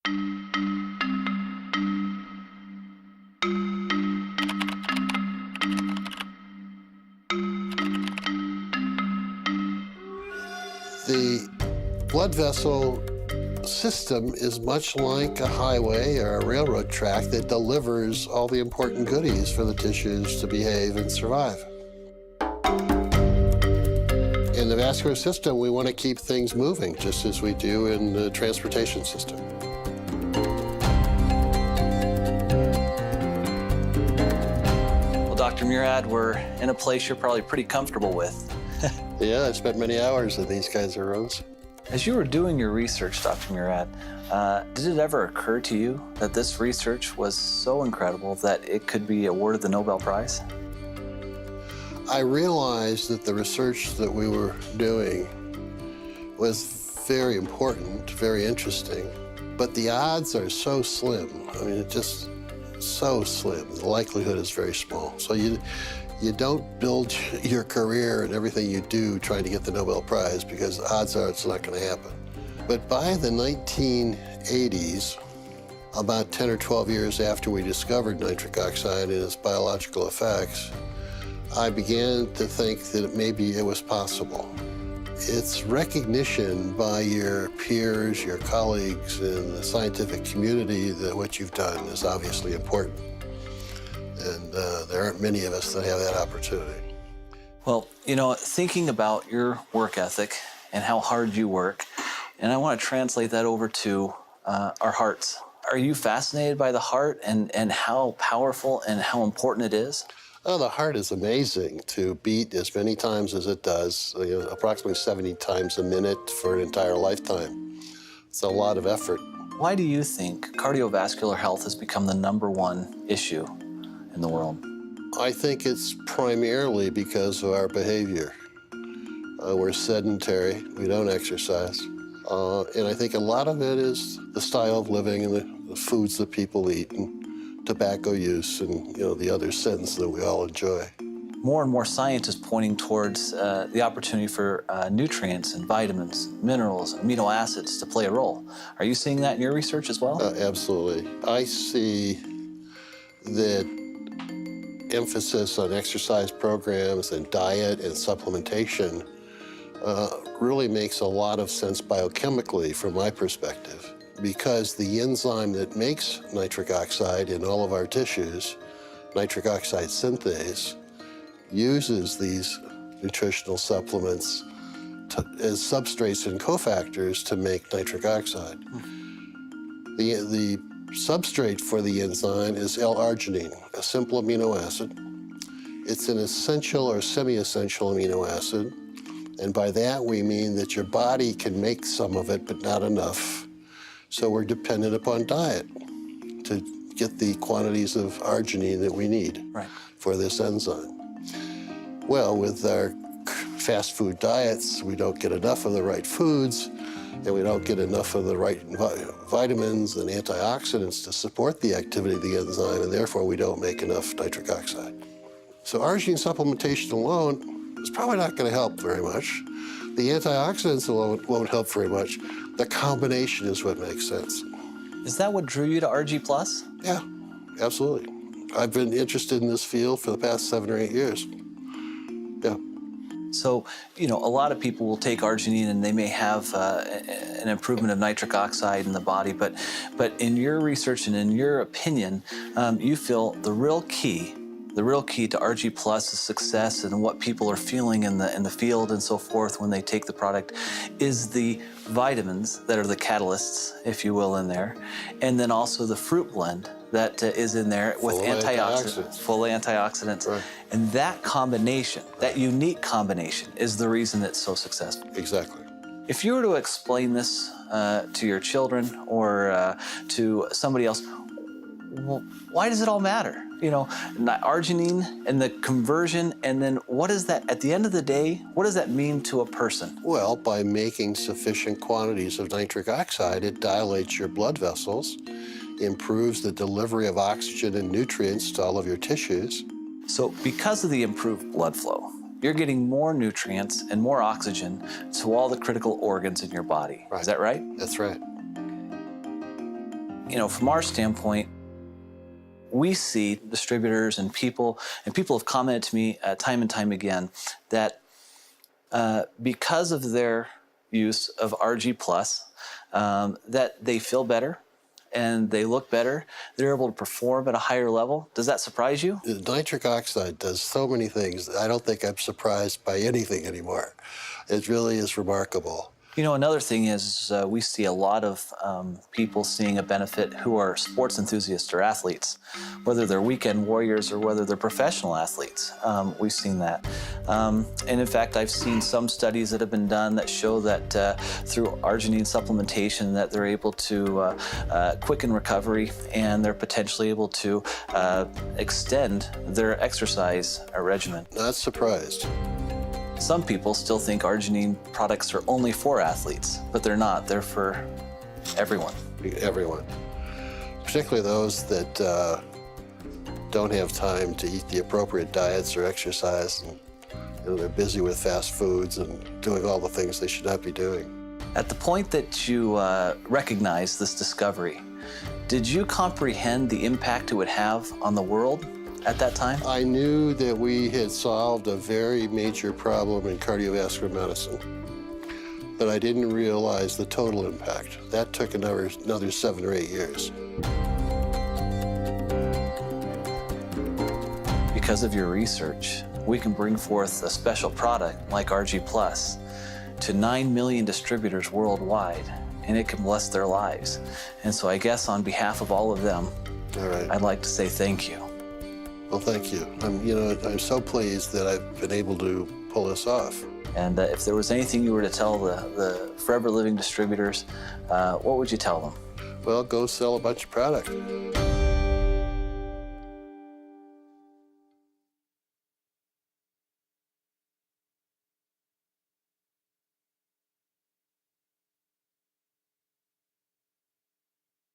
The blood vessel system is much like a highway or a railroad track that delivers all the important goodies for the tissues to behave and survive. In the vascular system, we want to keep things moving, just as we do in the transportation system. Well, Dr. Murad, we're in a place you're probably pretty comfortable with. Yeah, I spent many hours in these kinds of rooms. As you were doing your research, Dr. Murad, did it ever occur to you that this research was so incredible that it could be awarded the Nobel Prize? I realized that the research that we were doing was very important, very interesting, but the odds are so slim. I mean, it's just so slim. The likelihood is very small. So you don't build your career and everything you do trying to get the Nobel Prize, because odds are it's not going to happen. But by the 1980s, about 10 or 12 years after we discovered nitric oxide and its biological effects, I began to think that maybe it was possible. It's recognition by your peers, your colleagues in the scientific community that what you've done is obviously important. And there aren't many of us that have that opportunity. Well, you know, thinking about your work ethic and how hard you work, and I want to translate that over to our hearts. Are you fascinated by the heart and how powerful and how important it is? Oh, the heart is amazing to beat as many times as it does, approximately 70 times a minute for an entire lifetime. It's a lot of effort. Why do you think cardiovascular health has become the #1 issue in the world? I think it's primarily because of our behavior. We're sedentary, we don't exercise. And I think a lot of it is the style of living and the foods that people eat, and tobacco use, and the other sins that we all enjoy. More and more science is pointing towards the opportunity for nutrients and vitamins, minerals, amino acids to play a role. Are you seeing that in your research as well? Absolutely. I see that emphasis on exercise programs and diet and supplementation really makes a lot of sense biochemically from my perspective, because the enzyme that makes nitric oxide in all of our tissues, nitric oxide synthase, uses these nutritional supplements as substrates and cofactors to make nitric oxide. The substrate for the enzyme is L-arginine, a simple amino acid. It's an essential or semi-essential amino acid, and by that we mean that your body can make some of it, but not enough. So we're dependent upon diet to get the quantities of arginine that we need for this enzyme. Well, with our fast food diets, we don't get enough of the right foods, and we don't get enough of the right vitamins and antioxidants to support the activity of the enzyme, and therefore we don't make enough nitric oxide. So arginine supplementation alone is probably not going to help very much. The antioxidants alone won't help very much. The combination is what makes sense. Is that what drew you to ARGI Plus? Yeah, absolutely. I've been interested in this field for the past 7 or 8 years. Yeah. So, a lot of people will take arginine and they may have an improvement of nitric oxide in the body, but in your research and in your opinion, you feel the real key to ARGI Plus's success and what people are feeling in the field and so forth when they take the product is the vitamins that are the catalysts, if you will, in there, and then also the fruit blend that is in there with full antioxidants. Right. And that combination, that unique combination, is the reason it's so successful. Exactly. If you were to explain this to your children or to somebody else, why does it all matter? Arginine and the conversion, and then what is that, at the end of the day, what does that mean to a person? Well, by making sufficient quantities of nitric oxide, it dilates your blood vessels, improves the delivery of oxygen and nutrients to all of your tissues. So because of the improved blood flow, you're getting more nutrients and more oxygen to all the critical organs in your body. Right. Is that right? That's right. From our standpoint, we see distributors and people have commented to me time and time again that because of their use of ARGI Plus, that they feel better and they look better. They're able to perform at a higher level. Does that surprise you? Nitric oxide does so many things. I don't think I'm surprised by anything anymore. It really is remarkable. Another thing is we see a lot of people seeing a benefit who are sports enthusiasts or athletes, whether they're weekend warriors or whether they're professional athletes. We've seen that. And in fact, I've seen some studies that have been done that show that through arginine supplementation that they're able to quicken recovery and they're potentially able to extend their exercise regimen. Not surprised. Some people still think arginine products are only for athletes, but they're not. They're for everyone. Everyone. Particularly those that don't have time to eat the appropriate diets or exercise. And, they're busy with fast foods and doing all the things they should not be doing. At the point that you recognized this discovery, did you comprehend the impact it would have on the world at that time? I knew that we had solved a very major problem in cardiovascular medicine, but I didn't realize the total impact. That took another 7 or 8 years. Because of your research, we can bring forth a special product like ARGI Plus to 9 million distributors worldwide, and it can bless their lives. And so I guess on behalf of all of them, All right. I'd like to say thank you. Well, thank you. I'm so pleased that I've been able to pull this off. And if there was anything you were to tell the forever living distributors, what would you tell them? Well, go sell a bunch of product.